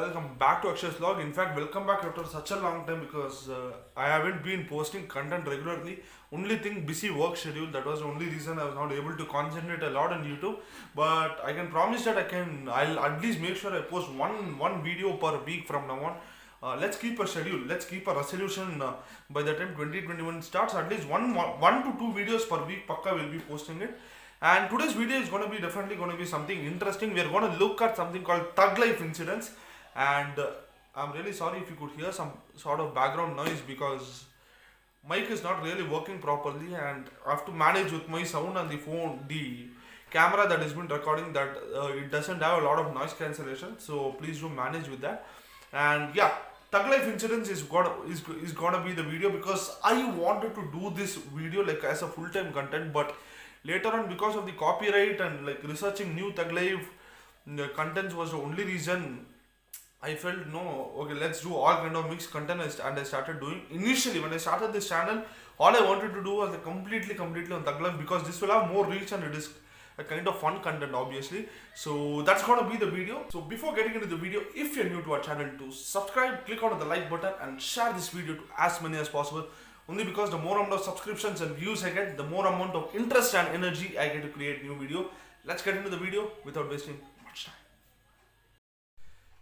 welcome back to Akshay's vlog. In fact, welcome back after such a long time because I haven't been posting content regularly. Only thing, busy work schedule. That was the only reason I was not able to concentrate a lot on YouTube. But I can promise that I'll at least make sure I post one video per week from now on. Let's keep a schedule. Let's keep a resolution. By the time 2021 starts, at least one to two videos per week. Pakka will be posting it. And today's video is going to be definitely going to be something interesting. We are going to look at something called Thug Life incidents. And I'm really sorry if you could hear some sort of background noise because mic is not really working properly, and I have to manage with my sound and the phone, the camera that has been recording that it doesn't have a lot of noise cancellation. So please do manage with that. And yeah, Thug Life incidents is gonna be the video because I wanted to do this video like as a full-time content, but later on, because of the copyright and like researching new Thug Life the contents was the only reason I felt no, okay, let's do all kind of mixed content, and I started doing. Initially, when I started this channel, all I wanted to do was completely on Thug Life because this will have more reach and it is a kind of fun content, obviously. So that's gonna be the video. So before getting into the video, if you're new to our channel, to subscribe, click on the like button and share this video to as many as possible. Only because the more amount of subscriptions and views I get, the more amount of interest and energy I get to create new video. Let's get into the video without wasting much time.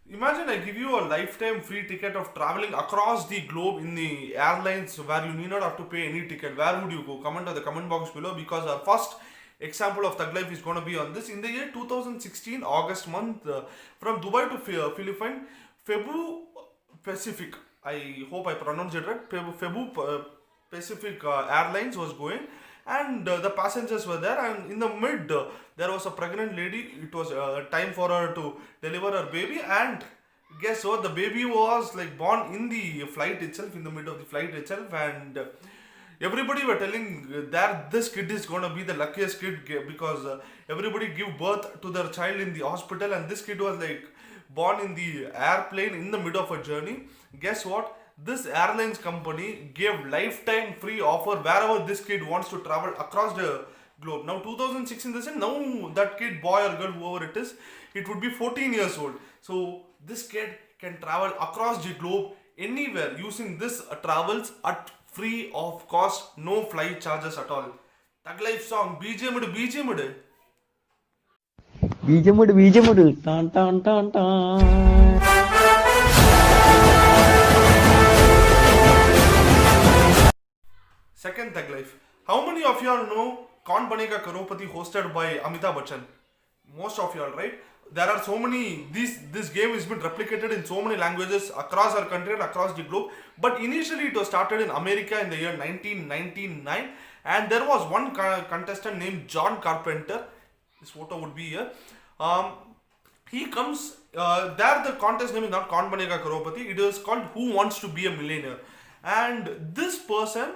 Imagine I give you a lifetime free ticket of traveling across the globe in the airlines where you need not have to pay any ticket. Where would you go? Comment on the comment box below because our first example of Thug Life is going to be on this. In the year 2016, August month, from Dubai to Philippines, Cebu Pacific, I hope I pronounced it right, Cebu Pacific Airlines was going, and the passengers were there, and in the mid there was a pregnant lady. It was time for her to deliver her baby, and guess what, the baby was like born in the flight itself, in the mid of the flight itself, and everybody were telling that this kid is gonna be the luckiest kid because everybody give birth to their child in the hospital, and this kid was like born in the airplane in the middle of a journey. Guess what? This airlines company gave lifetime free offer wherever this kid wants to travel across the globe. Now 2016, they said now that kid, boy or girl, whoever it is, it would be 14 years old. So this kid can travel across the globe anywhere using this travels at free of cost, no flight charges at all. Thug Life song, BGM idu, BGM idu. BGM idu, tan tan tan tan. Second Thug Life. How many of y'all know Kaun Banega Crorepati hosted by Amitabh Bachchan? Most of y'all, right? There are so many, this game has been replicated in so many languages across our country and across the globe. But initially it was started in America in the year 1999, and there was one contestant named John Carpenter. This photo would be here. He comes, there the contest name is not Kaun Banega Crorepati, it is called Who Wants to Be a Millionaire. And this person,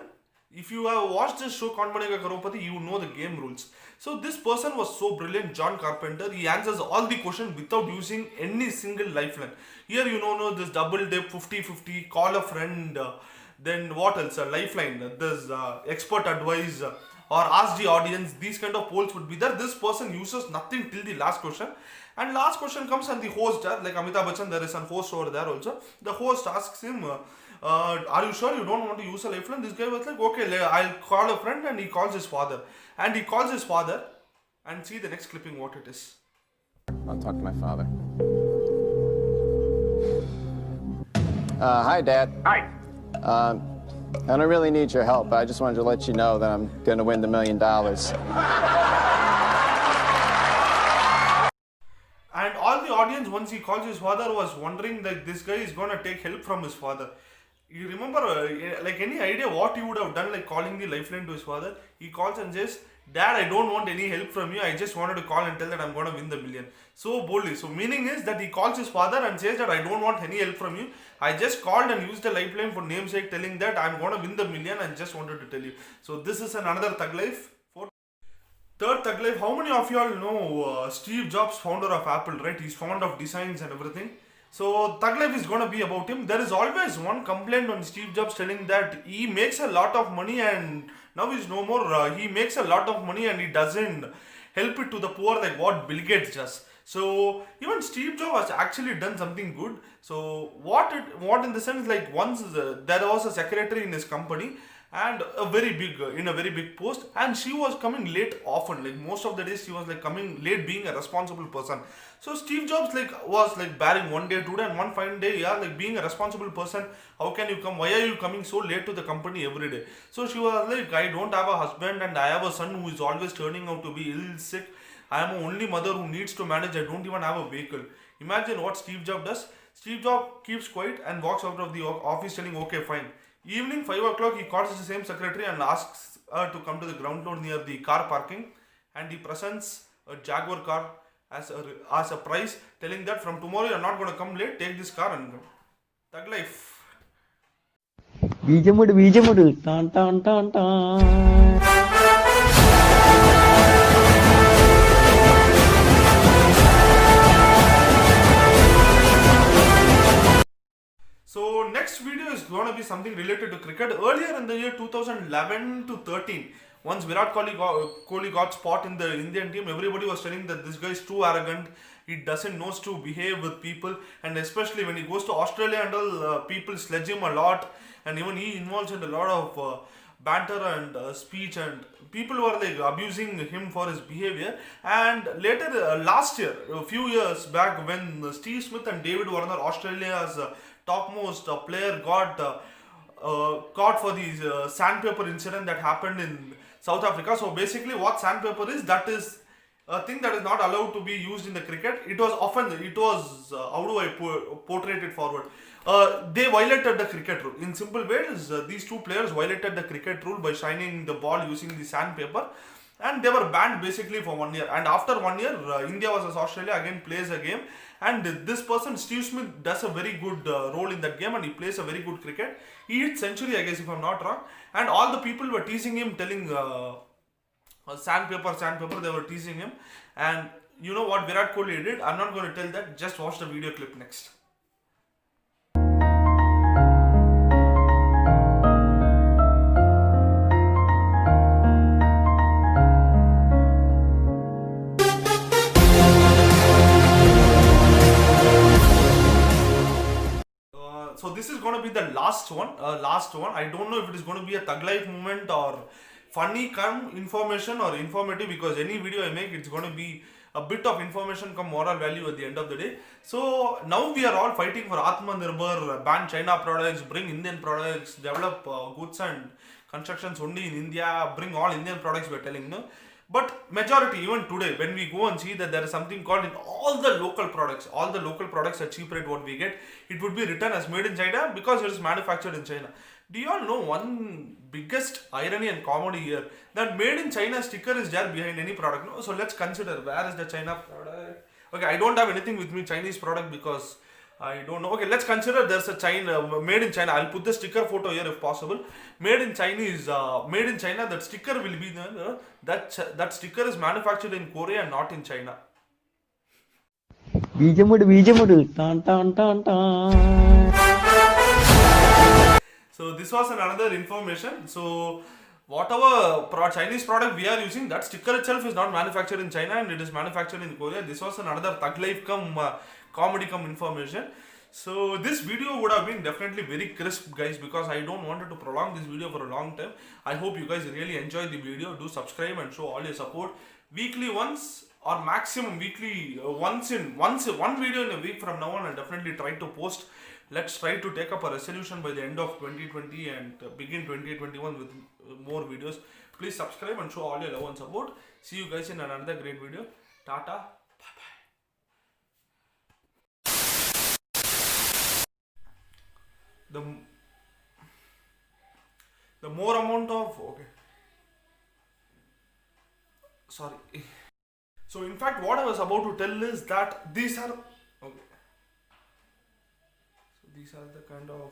if you have watched this show Kaun Banega Crorepati, you know the game rules. So this person was so brilliant, John Carpenter. He answers all the questions without using any single lifeline. Here you know this double dip, 50-50, call a friend, then what else? A lifeline, this expert advice, or ask the audience. These kind of polls would be there. This person uses nothing till the last question. And last question comes and the host, like Amitabh Bachchan, there is a host over there also. The host asks him, are you sure you don't want to use a lifeline? This guy was like, okay, I'll call a friend, and he calls his father. And he calls his father, and see the next clipping what it is. I'll talk to my father. Hi, Dad. Hi. I don't really need your help. I just wanted to let you know that I'm going to win the $1 million. And all the audience, once he calls his father, was wondering that this guy is going to take help from his father. You remember, like any idea what he would have done, like calling the lifeline to his father? He calls and says, Dad, I don't want any help from you. I just wanted to call and tell that I'm going to win the $1 million. So boldly. So meaning is that he calls his father and says that I don't want any help from you. I just called and used the lifeline for namesake, telling that I'm going to win the $1 million and just wanted to tell you. So this is another Thug Life. Third Thug Life. How many of y'all know Steve Jobs, founder of Apple, right? He's fond of designs and everything. So Thug Life is going to be about him. There is always one complaint on Steve Jobs telling that he makes a lot of money and now he's no more. He makes a lot of money and he doesn't help it to the poor like what Bill Gates does. So even Steve Jobs has actually done something good. So what in the sense, like once there was a secretary in his company and a very big in a very big post, and she was coming late often, like most of the days she was like coming late, being a responsible person. So Steve Jobs like was like bearing one day today and one fine day, yeah, like being a responsible person, how can you come, why are you coming so late to the company every day? So she was like, I don't have a husband and I have a son who is always turning out to be ill, sick. I am a only mother who needs to manage. I don't even have a vehicle. Imagine what Steve Jobs does. Steve Jobs keeps quiet and walks out of the office telling, okay, fine. Evening, 5 o'clock, he calls the same secretary and asks her to come to the ground floor near the car parking. And he presents a Jaguar car as a prize, telling that from tomorrow you're not going to come late, take this car and go. Thug life. బీజముడు బీజముడు టాన్ టాన్ టాన్ టాన్. So next video is going to be something related to cricket. Earlier in the year 2011 to 13, once Virat Kohli got spot in the Indian team, everybody was telling that this guy is too arrogant. He doesn't knows to behave with people, and especially when he goes to Australia and all, people sledge him a lot, and even he involves in a lot of banter and speech, and people were like abusing him for his behavior. And later last year, a few years back, when Steve Smith and David Warner, Australia's topmost player, got caught for the sandpaper incident that happened in South Africa. So basically what sandpaper is, that is a thing that is not allowed to be used in the cricket. It was often, it was how do I portray it forward, they violated the cricket rule. In simple ways, these two players violated the cricket rule by shining the ball using the sandpaper, and they were banned basically for 1 year. And after 1 year, India versus Australia again plays a game, and this person Steve Smith does a very good role in that game, and he plays a very good cricket. He hit century, I guess, if I'm not wrong, and all the people were teasing him, telling sandpaper, they were teasing him. And you know what Virat Kohli did? I'm not going to tell that, just watch the video clip next. So this is going to be the last one. I don't know if it is going to be a thug life moment or funny come information or informative, because any video I make, it's going to be a bit of information come moral value at the end of the day. So now we are all fighting for Atmanirbhar, ban China products, bring Indian products, develop goods and constructions only in India, bring all Indian products, we're telling, no? But majority, even today, when we go and see that there is something called in all the local products at cheap rate what we get, it would be written as made in China because it is manufactured in China. Do you all know one biggest irony and comedy here? That made in China sticker is there behind any product. No? So let's consider, where is the China product? Okay, I don't have anything with me Chinese product because I don't know. Okay, let's consider there's a China made in China. I'll put the sticker photo here if possible. Made in Chinese, made in China. That sticker will be there. That sticker is manufactured in Korea and not in China. బీజముడు బీజముడు టాన్ టాన్ టాన్ టాన్. So this was another information. So whatever Chinese product we are using, that sticker itself is not manufactured in China and it is manufactured in Korea. This was another thug life come comedy come information. So this video would have been definitely very crisp, guys, because I don't wanted to prolong this video for a long time. I hope you guys really enjoyed the video. Do subscribe and show all your support. Weekly once or maximum weekly one video in a week from now on, I'll definitely try to post. Let's try to take up a resolution by the end of 2020 and begin 2021 with more videos. Please subscribe and show all your love and support. See you guys in another great video. Tata. Bye bye. The more amount of sorry. So in fact, what I was about to tell is that these are the kind of